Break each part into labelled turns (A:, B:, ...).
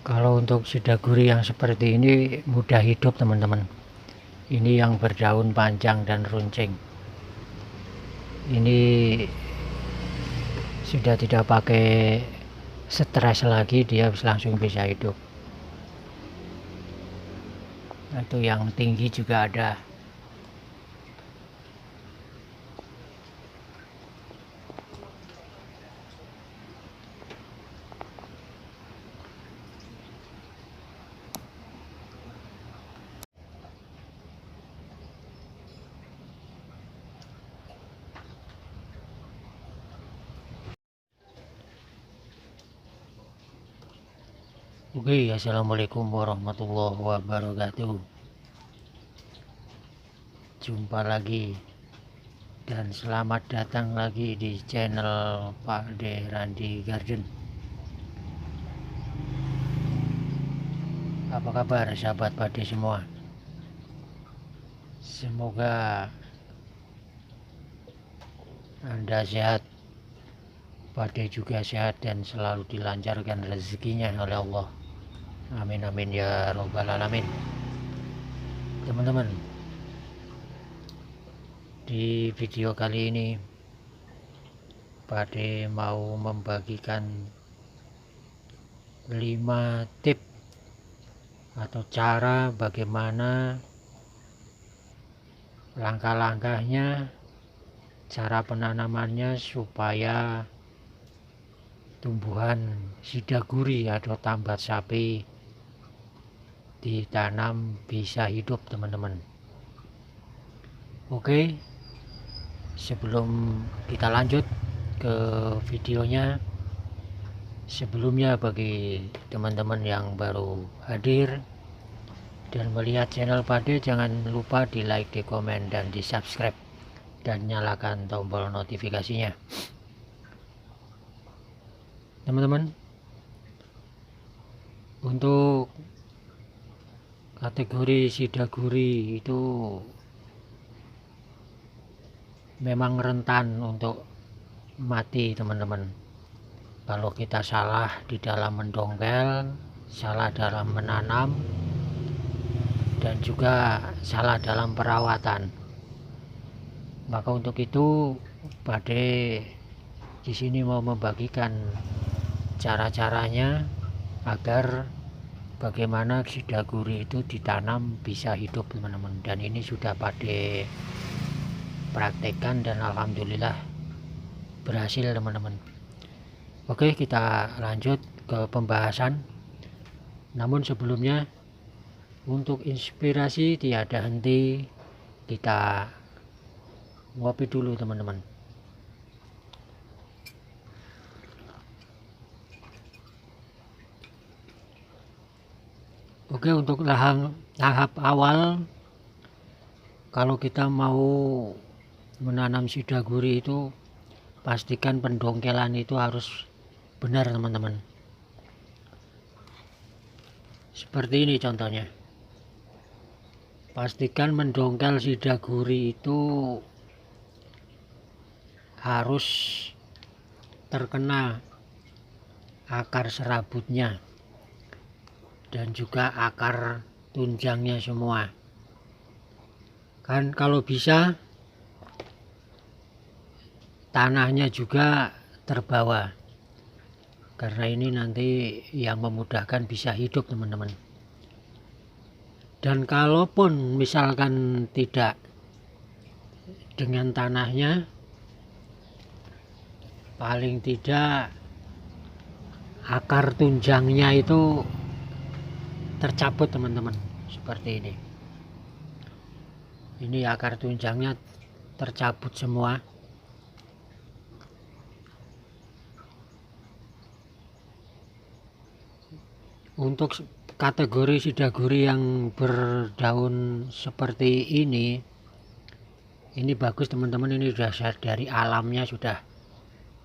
A: Kalau untuk sidaguri yang seperti ini mudah hidup teman-teman. Ini yang berdaun panjang dan runcing. Ini sudah tidak pakai stres lagi, dia langsung bisa hidup. Itu yang tinggi juga ada. Oke, assalamualaikum warahmatullahi wabarakatuh. Jumpa lagi dan selamat datang lagi di channel Pak De Randi Garden. Apa kabar sahabat Pak De semua? Semoga Anda sehat, Pak De juga sehat dan selalu dilancarkan rezekinya oleh Allah. Amin amin ya robbal alamin. Teman-teman, di video kali ini Pak De mau membagikan 5 tips atau cara bagaimana langkah-langkahnya, cara penanamannya supaya tumbuhan sidaguri atau tambat sapi ditanam bisa hidup teman-teman. Oke, sebelum kita lanjut ke videonya, sebelumnya bagi teman-teman yang baru hadir dan melihat channel Pade, jangan lupa di like, di komen, dan di subscribe dan nyalakan tombol notifikasinya teman-teman. Untuk kategori sidaguri itu memang rentan untuk mati teman-teman. Kalau kita salah di dalam mendongkel, salah dalam menanam, dan juga salah dalam perawatan, maka untuk itu Pade di sini mau membagikan cara-caranya agar bagaimana sidaguri itu ditanam bisa hidup teman-teman. Dan ini sudah Pade praktekkan dan alhamdulillah berhasil teman-teman. Oke, kita lanjut ke pembahasan. Namun sebelumnya, untuk inspirasi tiada henti, kita ngopi dulu teman-teman. Oke, untuk tahap awal, kalau kita mau menanam sidaguri itu pastikan pendongkelan itu harus benar teman-teman. Seperti ini contohnya. Pastikan mendongkel sidaguri itu harus terkena akar serabutnya dan juga akar tunjangnya semua. Kan kalau bisa tanahnya juga terbawa, karena ini nanti yang memudahkan bisa hidup teman-teman. Dan kalaupun misalkan tidak dengan tanahnya, paling tidak akar tunjangnya itu tercabut teman-teman, seperti ini. Ini akar tunjangnya tercabut semua. Untuk kategori sidaguri yang berdaun seperti ini bagus teman-teman. Ini sudah dari alamnya sudah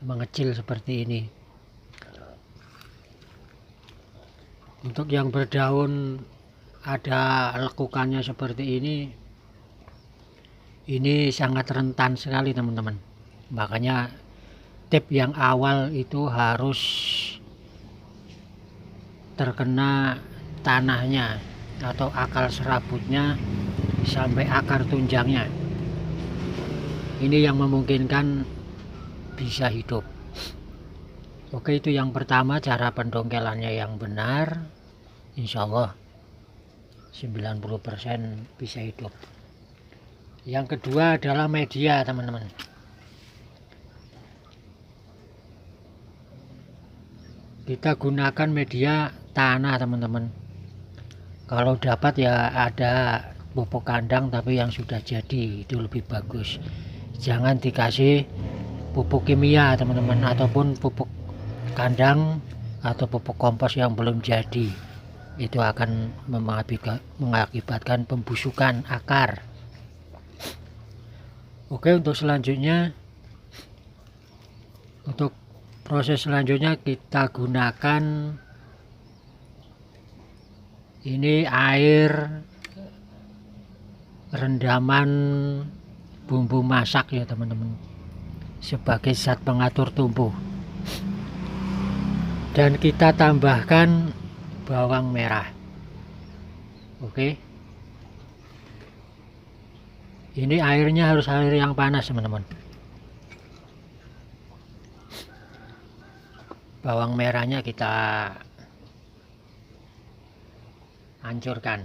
A: mengecil seperti ini. Untuk yang berdaun ada lekukannya seperti ini sangat rentan sekali teman-teman. Makanya tip yang awal itu harus terkena tanahnya atau akar serabutnya sampai akar tunjangnya. Ini yang memungkinkan bisa hidup. Oke, itu yang pertama, cara pendongkelannya yang benar, insya Allah 90% bisa hidup. Yang kedua adalah media, teman-teman. Kita gunakan media tanah, teman-teman. Kalau dapat ya ada pupuk kandang tapi yang sudah jadi, itu lebih bagus. Jangan dikasih pupuk kimia, teman-teman, ataupun pupuk kandang atau pupuk kompos yang belum jadi. Itu akan mengakibatkan pembusukan akar. Oke, untuk selanjutnya, untuk proses selanjutnya kita gunakan ini air rendaman bumbu masak ya teman-teman, sebagai zat pengatur tumbuh. Dan kita tambahkan bawang merah. Oke, ini airnya harus air yang panas, teman-teman. Bawang merahnya kita hancurkan.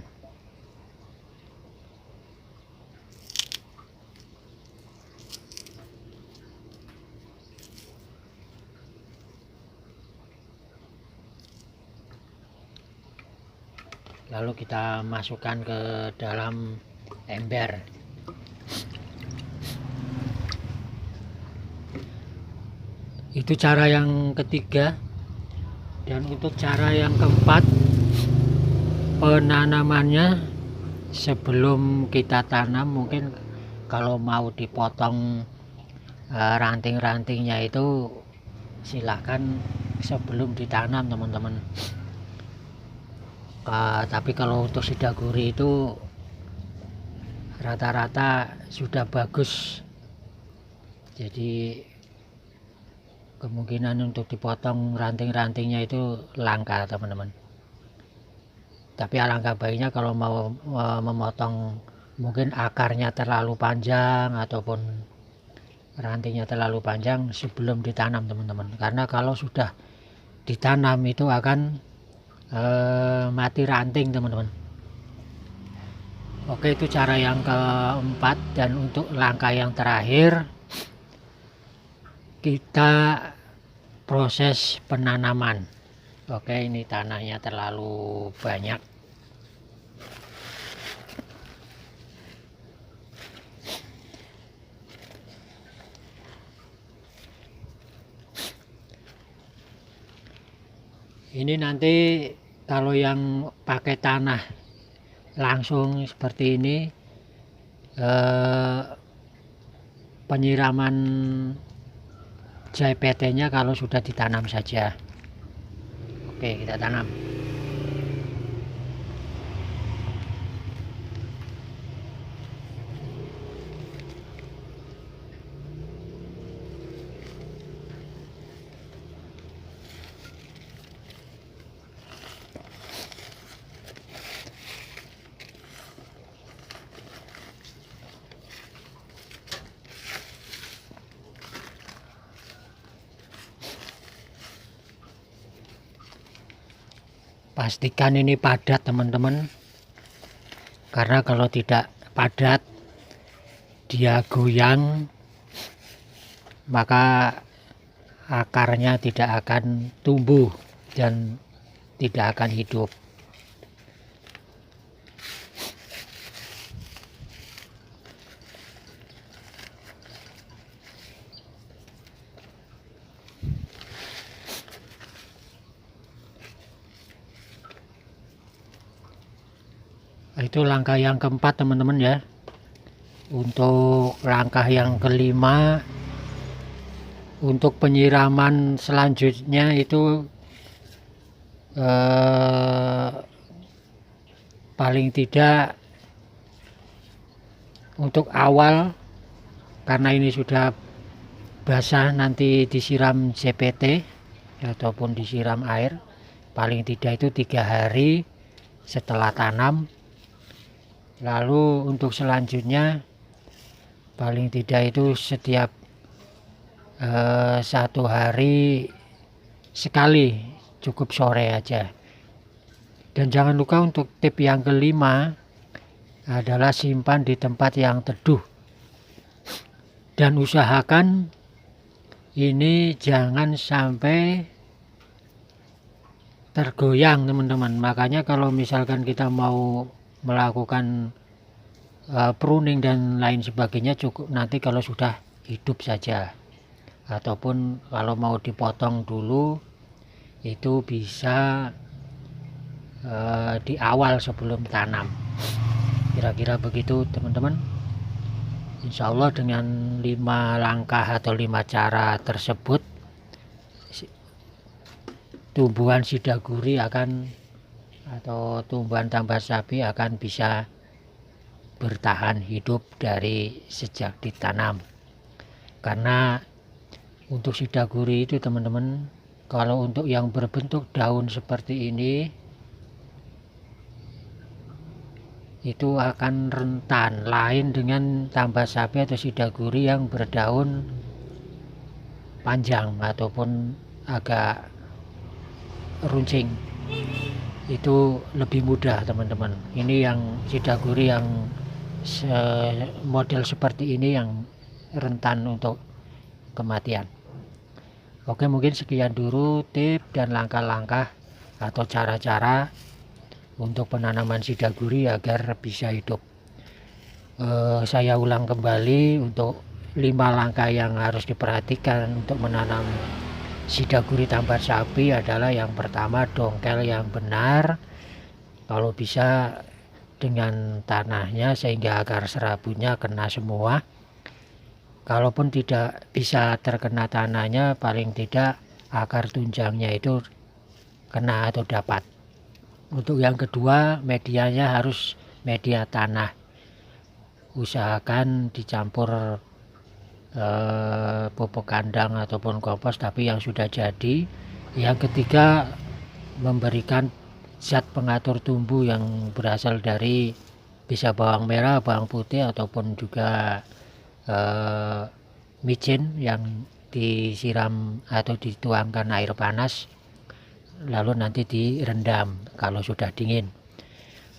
A: Lalu kita masukkan ke dalam ember. Itu cara yang ketiga. Dan untuk cara yang keempat, penanamannya sebelum kita tanam, mungkin kalau mau dipotong ranting-rantingnya itu silakan sebelum ditanam, teman-teman. Tapi kalau untuk sidaguri itu rata-rata sudah bagus, jadi kemungkinan untuk dipotong ranting-rantingnya itu langka, teman-teman. Tapi alangkah baiknya kalau mau memotong mungkin akarnya terlalu panjang ataupun rantingnya terlalu panjang sebelum ditanam, teman-teman. Karena kalau sudah ditanam itu akan mati ranting, teman-teman. Oke, itu cara yang keempat. Dan untuk langkah yang terakhir, kita proses penanaman. Oke, ini tanahnya terlalu banyak. Ini nanti kalau yang pakai tanah langsung seperti ini, penyiraman JPT-nya kalau sudah ditanam saja. Oke, kita tanam. Pastikan ini padat, teman-teman, karena kalau tidak padat dia goyang, maka akarnya tidak akan tumbuh dan tidak akan hidup. Itu langkah yang keempat, teman-teman ya. Untuk langkah yang kelima, untuk penyiraman selanjutnya itu paling tidak untuk awal, karena ini sudah basah, nanti disiram JPT ataupun disiram air, paling tidak itu 3 hari setelah tanam. Lalu untuk selanjutnya paling tidak itu setiap 1 hari sekali, cukup sore aja. Dan jangan lupa untuk tip yang kelima adalah simpan di tempat yang teduh, dan usahakan ini jangan sampai tergoyang teman-teman. Makanya kalau misalkan kita mau melakukan pruning dan lain sebagainya, cukup nanti kalau sudah hidup saja, ataupun kalau mau dipotong dulu itu bisa di awal sebelum tanam. Kira-kira begitu teman-teman. Insya Allah dengan 5 langkah atau 5 cara tersebut, tumbuhan sidaguri atau tumbuhan tambas sapi akan bisa bertahan hidup dari sejak ditanam. Karena untuk sidaguri itu teman-teman, kalau untuk yang berbentuk daun seperti ini itu akan rentan, lain dengan tambas sapi atau sidaguri yang berdaun panjang ataupun agak runcing. Itu lebih mudah teman-teman. Ini yang sidaguri yang model seperti ini yang rentan untuk kematian. Oke, mungkin sekian dulu tip dan langkah-langkah atau cara-cara untuk penanaman sidaguri agar bisa hidup. Saya ulang kembali untuk 5 langkah yang harus diperhatikan untuk menanam sidaguri tambas sapi adalah: yang pertama, dongkel yang benar, kalau bisa dengan tanahnya sehingga akar serabutnya kena semua. Kalaupun tidak bisa terkena tanahnya, paling tidak akar tunjangnya itu kena atau dapat. Untuk yang kedua, medianya harus media tanah, usahakan dicampur pupuk kandang ataupun kompos tapi yang sudah jadi. Yang ketiga, memberikan zat pengatur tumbuh yang berasal dari bisa bawang merah, bawang putih, ataupun juga micin yang disiram atau dituangkan air panas lalu nanti direndam kalau sudah dingin.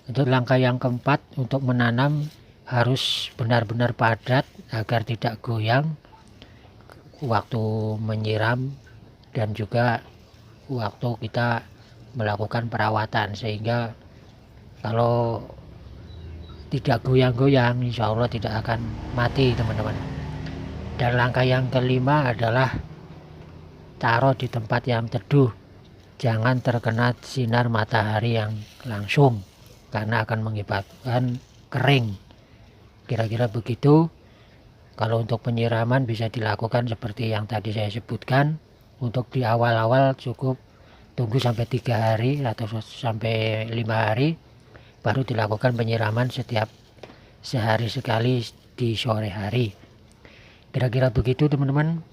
A: Untuk langkah yang keempat, untuk menanam harus benar-benar padat agar tidak goyang waktu menyiram dan juga waktu kita melakukan perawatan, sehingga kalau tidak goyang-goyang insya Allah tidak akan mati teman-teman. Dan langkah yang kelima adalah taruh di tempat yang teduh, jangan terkena sinar matahari yang langsung karena akan mengakibatkan kering. Kira-kira begitu. Kalau untuk penyiraman bisa dilakukan seperti yang tadi saya sebutkan. Untuk di awal-awal cukup tunggu sampai 3 hari atau sampai 5 hari baru dilakukan penyiraman setiap sehari sekali di sore hari. Kira-kira begitu teman-teman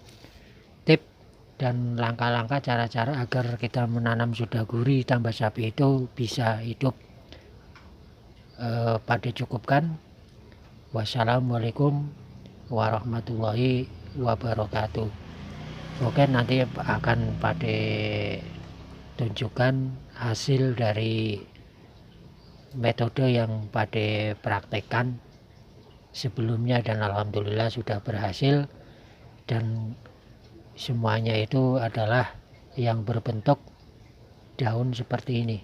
A: tip dan langkah-langkah cara-cara agar kita menanam sidaguri tambas sapi itu bisa hidup. Pada cukupkan. Wassalamualaikum warahmatullahi wabarakatuh. Oke, nanti akan pada tunjukkan hasil dari metode yang pada praktekkan sebelumnya dan alhamdulillah sudah berhasil, dan semuanya itu adalah yang berbentuk daun seperti ini.